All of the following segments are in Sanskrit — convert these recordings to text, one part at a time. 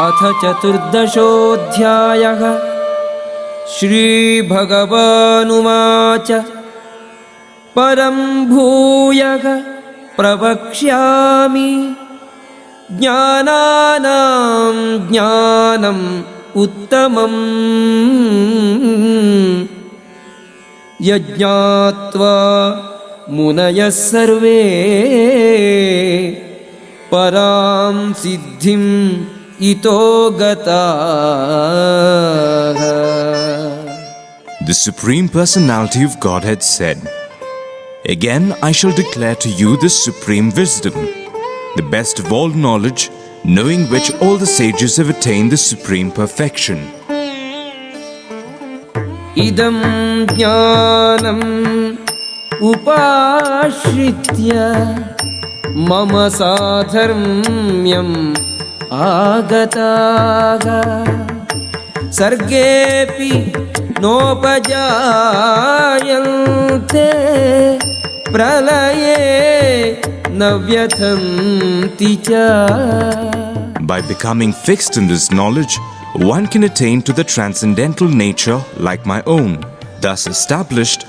अथ चतुर्दशोऽध्यायः। श्रीभगवानुवाच परं भूयः प्रवक्ष्यामि ज्ञानानां ज्ञानम् उत्तमम् यज्ञात्वा मुनयः सर्वे परां सिद्धिम् इतो गताः। The Supreme Personality of Godhead said, "Again I shall declare to you the supreme wisdom, the best of all knowledge, knowing which all the sages have attained the supreme perfection. Idam jnanam upashritya mama sadharmyam agataha sargepi nopajayante pralaye navyatanti cha." By becoming fixed in this knowledge, one can attain to the transcendental nature like my own. Thus established,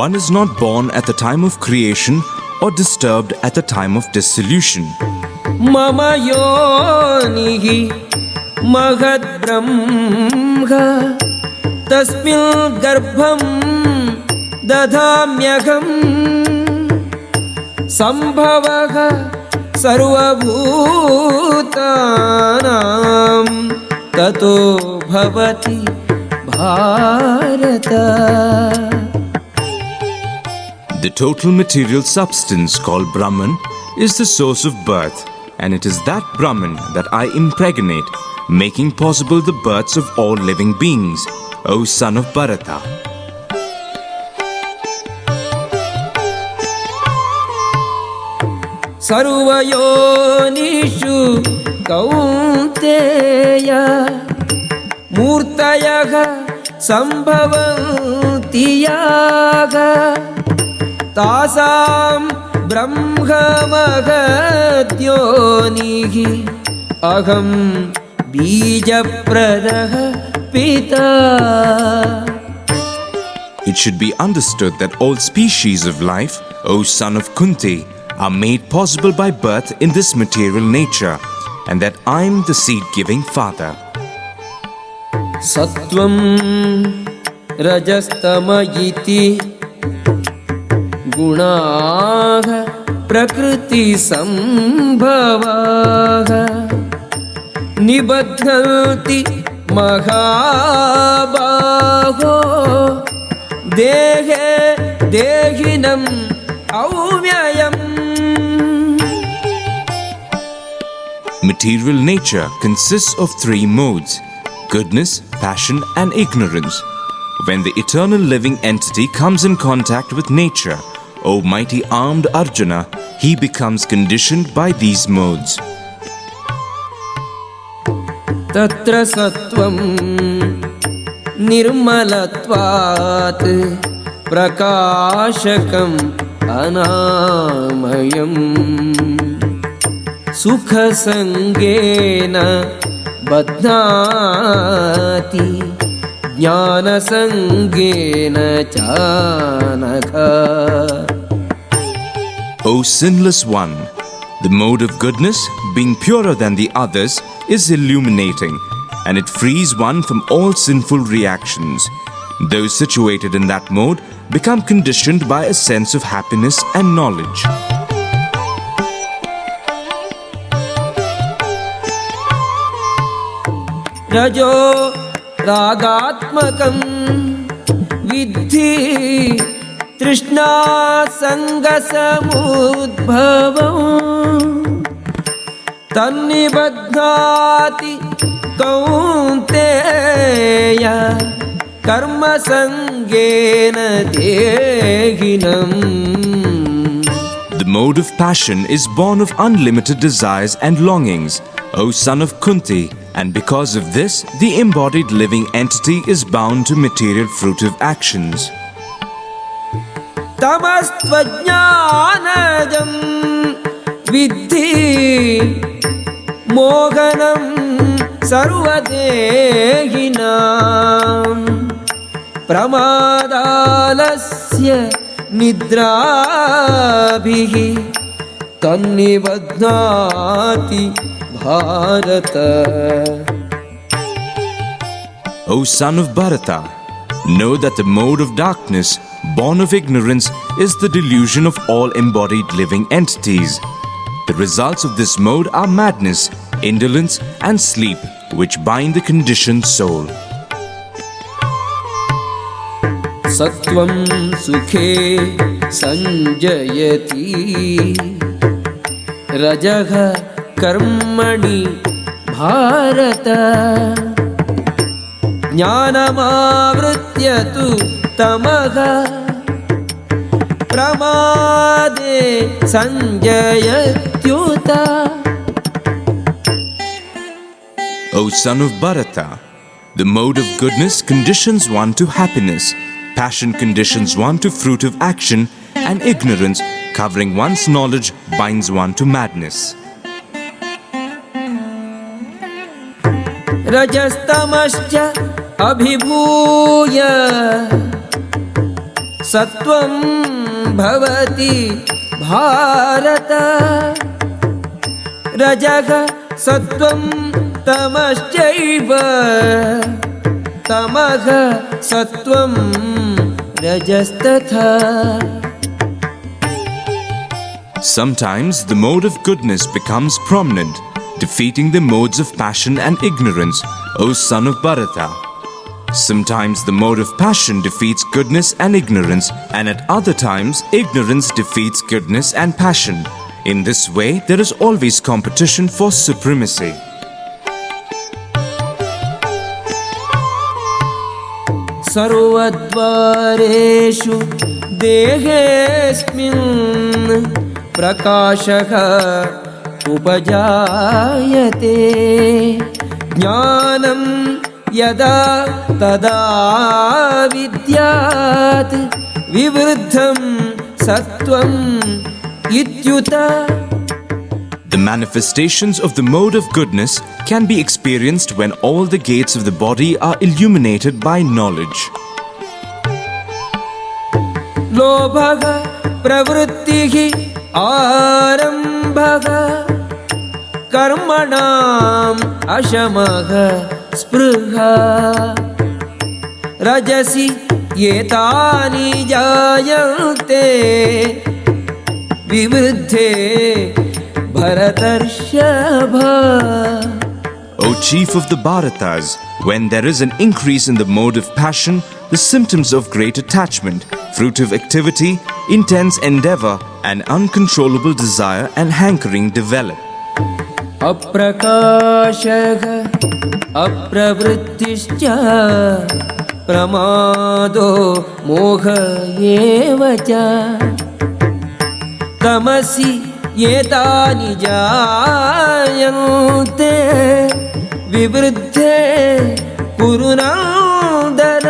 one is not born at the time of creation or disturbed at the time of dissolution. Mama yonihi mahad brahma tasmil garbham dadhamyaham sambhavaha sarvabhutanam tato bhavati bharata. The total material substance called Brahman is the source of birth, and it is that Brahman that I impregnate, making possible the births of all living beings, O son of Bharata. Sarvayonishu kaunteya murtayaha sambhavanti yaga tasam brahma mahadyonihi aham bijapradaha pita. It should be understood that all species of life, O son of Kunti, are made possible by birth in this material nature, and that I am the seed-giving father. Sattvam rajastamayiti gunaha prakriti sambhavaha nibadhanti mahabaho dehe dehinam avyayam. Material nature consists of three modes: goodness, passion, and ignorance. When the eternal living entity comes in contact with nature, O mighty armed Arjuna, he becomes conditioned by these modes. Tatra sattvam nirmalatvat prakashakam anamayam sukha sangena badhnati jnana sangena chanakha. O sinless one, the mode of goodness, being purer than the others, is illuminating, and it frees one from all sinful reactions. Those situated in that mode become conditioned by a sense of happiness and knowledge. Rajo ragatmakam vidhi trishna sangasamudbhavam tannibadhati kaunteya karma sangena dehinam. The mode of passion is born of unlimited desires and longings, O son of Kunti, and because of this, the embodied living entity is bound to material fruitive actions. Tamastvajnanajam vidhi mohanam सर्वदेहिनां प्रमादालस्य निद्राभिः तन्निबध्नाति Bharata. O son of Bharata, know that the mode of darkness, born of ignorance, is the delusion of all embodied living entities. The results of this mode are madness, indolence, and sleep, which bind the conditioned soul. सत्वं सुखे संजयति रजः कर्मणि भारत. ज्ञानमावृत्य तु तमः प्रमादे संजयत्युत. O son of Bharata, the mode of goodness conditions one to happiness, passion conditions one to fruit of action, and ignorance, covering one's knowledge, binds one to madness. रजस्तमश्च अभिभूय सत्वं भवति भारत. रजः सत्वं तमश्चैव तमः सत्वं रजस्तथा. Sometimes the mode of goodness becomes prominent, defeating the modes of passion and ignorance, O son of Bharata. Sometimes the mode of passion defeats goodness and ignorance, and at other times ignorance defeats goodness and passion. In this way, there is always competition for supremacy. सर्वद्वारेषु देहेऽस्मिन् प्रकाशः उपजायते. ज्ञानं यदा तदा विद्यात् विवृद्धं सत्वम् इत्युत. The manifestations of the mode of goodness can be experienced when all the gates of the body are illuminated by knowledge. लोभः प्रवृत्तिः आरम्भः कर्मणाम् अशमः स्पृहा. रजसि एतानि जायन्ते विवृद्धे भरतर्षभा. O chief of the Bharatas, when there is an increase in the mode of passion, the symptoms of great attachment, fruitive activity, intense endeavor, and uncontrollable desire and hankering develop. अप्रकाशः अप्रवृत्तिश्च प्रमादो मोह एव च. तमसि एतानि जायन्ते विवृद्धे कुरु नन्दन.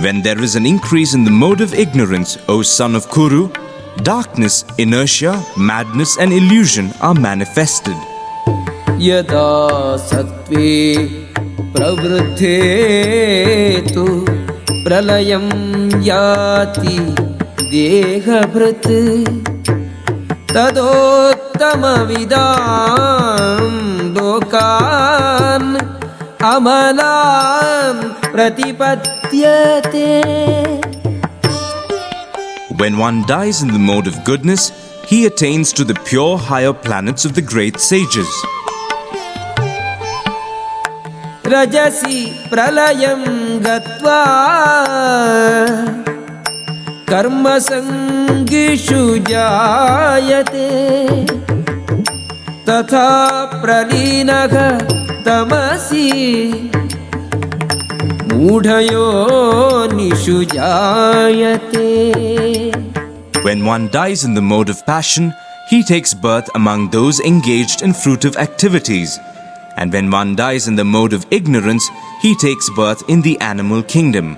When there is an increase in the mode of ignorance, O son of Kuru, darkness, inertia, madness, and illusion are manifested. यदा सत्त्वे प्रवृद्धे तु प्रलयं याति देहभृत्. तदोत्तमविदां लोकान् अमलान् प्रतिपद्यते. When one dies in the mode of goodness, he attains to the pure higher planets of the great sages. रजसि प्रलयं गत्वा कर्मसङ्गिषु जायते. तथा प्रलीनः तमसि मूढयोनिषु जायते. When one dies in the mode of passion, he takes birth among those engaged in fruitive activities. And when one dies in the mode of ignorance, he takes birth in the animal kingdom.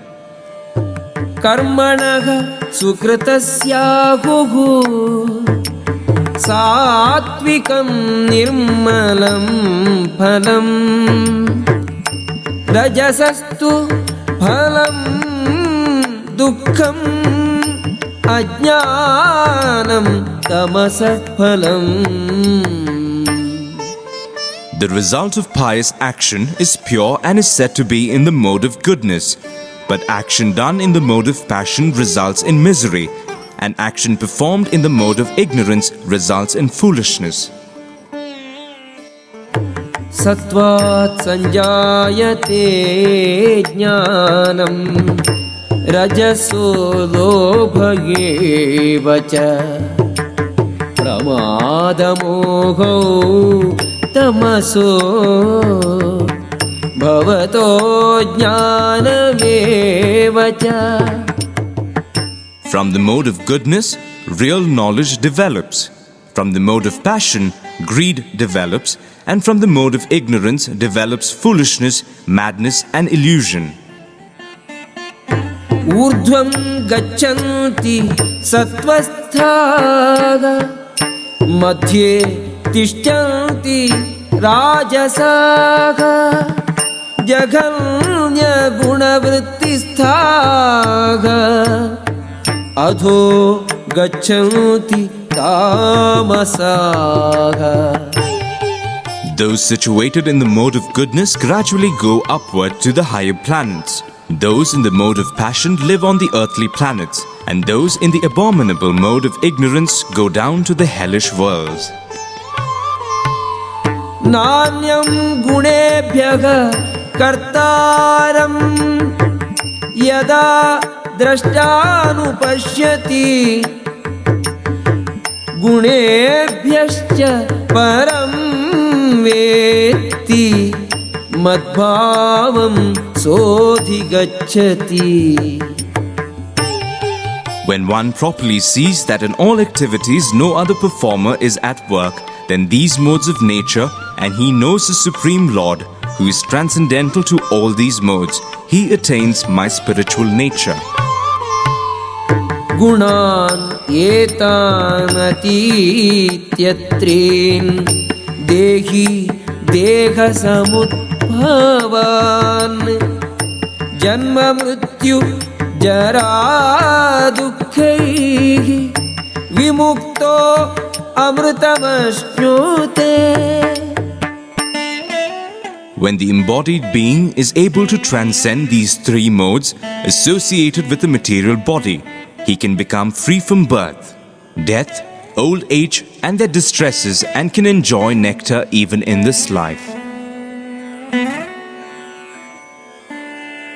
कर्मणः सुकृतस्याहुः सात्विकं निर्मलं फलम् रजसस्तु फलं दुःखम् अज्ञानं तमसः फलम्. The result of pious action is pure and is said to be in the mode of goodness. But action done in the mode of passion results in misery, and action performed in the mode of ignorance results in foolishness. सत्त्वात् संजायते ज्ञानं रजसो लोभ एव च प्रमादमोहो तमसो भवतो ज्ञानमेव च. From the mode of goodness, real knowledge develops. From the mode of passion, greed develops. And from the mode of ignorance develops foolishness, madness and illusion. ऊर्ध्वं गच्छन्ति सत्त्वस्थाः मध्ये तिष्ठन्ति राजसाः जघन्यगुणवृत्तिस्थाः अधो गच्छन्ति तामसाः. Those situated in the mode of goodness gradually go upward to the higher planets. Those in the mode of passion live on the earthly planets, and those in the abominable mode of ignorance go down to the hellish worlds. नान्यं गुणेभ्यः कर्तारं यदा द्रष्टानुपश्यति गुणेभ्यश्च परं वेत्ति मद्भावं सोऽधिगच्छति. When one properly sees that in all activities no other performer is at work than these modes of nature, and he knows the Supreme Lord, who is transcendental to all these modes, he attains my spiritual nature. गुणान् एतानतीत्यत्रीन् देहि देहसमुद्भवान् जन्म मृत्यु जरा दुःखैः विमुक्तो अमृतमश्नुते. When the embodied being is able to transcend these three modes associated with the material body, he can become free from birth, death, old age and their distresses, and can enjoy nectar even in this life.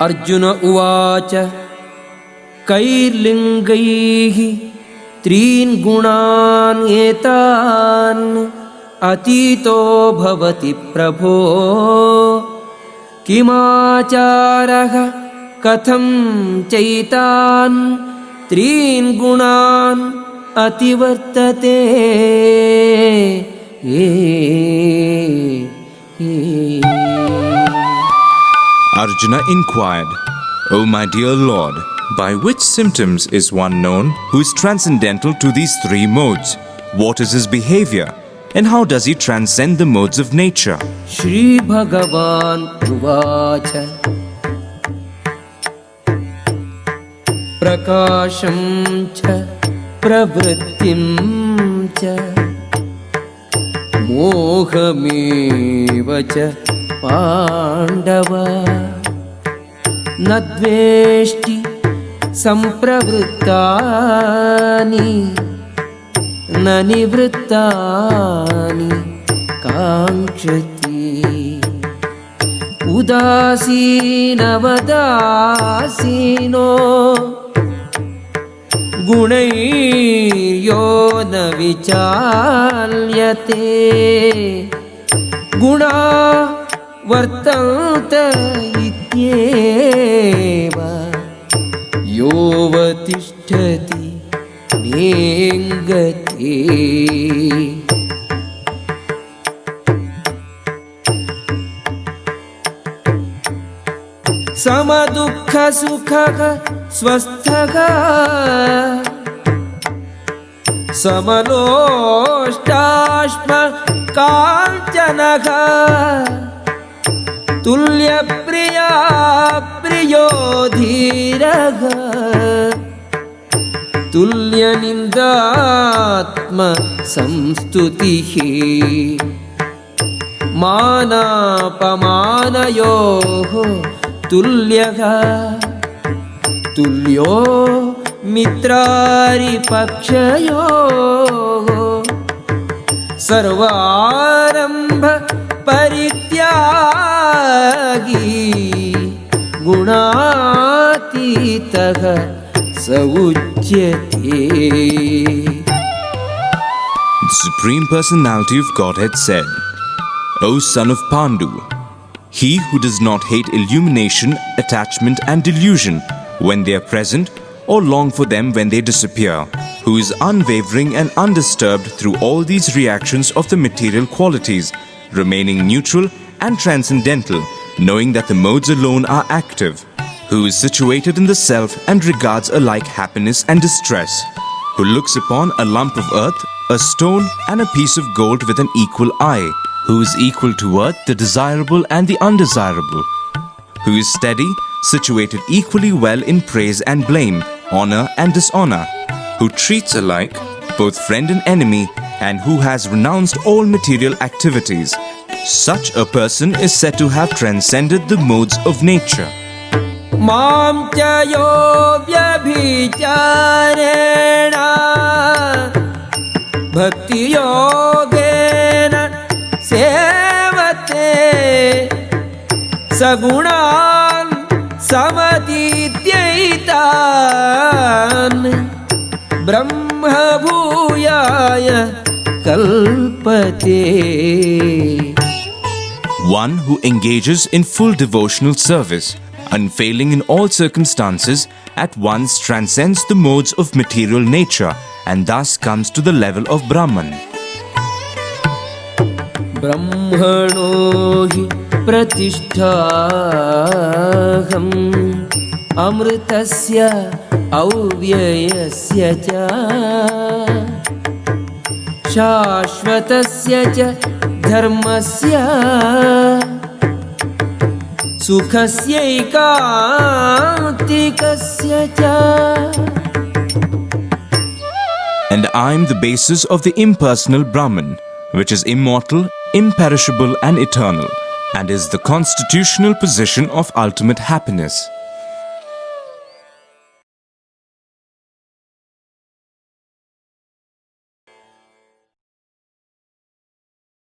Arjuna uvacha कैर्लिङ्गैः त्रीन् गुणान् एतान् अतीतो भवति प्रभो किमाचारः कथं चैतान् त्रीन् गुणान् अतिवर्तते. Arjuna inquired, O my dear Lord, by which symptoms is one known who is transcendental to these three modes? What is his behavior? And how does he transcend the modes of nature? Shri Bhagavan Uvacha Prakasham cha pravrittim cha mohameva cha Pandava nadveshti sampravrittani nanivrttani कांक्षति उदासीनवदासीनो गुणैर्यो न विचाल्यते गुणा वर्तन्त इत्येव योऽवतिष्ठति नेङ्गते. समदुःखसुखः स्वस्थः समलोष्टाश्म काञ्चनः तुल्यप्रिया प्रियो धीरः तुल्यनिन्दात्म संस्तुतिः मानापमानयोः तुल्यः तुल्यो मित्रारिपक्षयोः सर्वारम्भ परित्यागी गुणातीतः स उच्यते. The Supreme Personality of Godhead said, O son of Pandu, he who does not hate illumination, attachment and delusion when they are present or long for them when they disappear, who is unwavering and undisturbed through all these reactions of the material qualities, remaining neutral and transcendental, knowing that the modes alone are active, who is situated in the self and regards alike happiness and distress, who looks upon a lump of earth, a stone and a piece of gold with an equal eye, who is equal to earth, the desirable and the undesirable, who is steady, situated equally well in praise and blame, honor and dishonor, who treats alike both friend and enemy, and who has renounced all material activities. Such a person is said to have transcended the modes of nature. मां च यो व्यभिचारेण भक्तियोगेन सेवते सगुणान् समतीत्यैतान् ब्रह्मभूयाय कल्पते. One who engages in full devotional service, unfailing in all circumstances, at once transcends the modes of material nature and thus comes to the level of Brahman. ब्रह्मणो हि प्रतिष्ठाहम् अमृतस्य अव्ययस्य च शाश्वतस्य च धर्मस्य सुखस्यैकान्तिकस्य च. And I am the basis of the impersonal Brahman, which is immortal, imperishable and eternal, and is the constitutional position of ultimate happiness.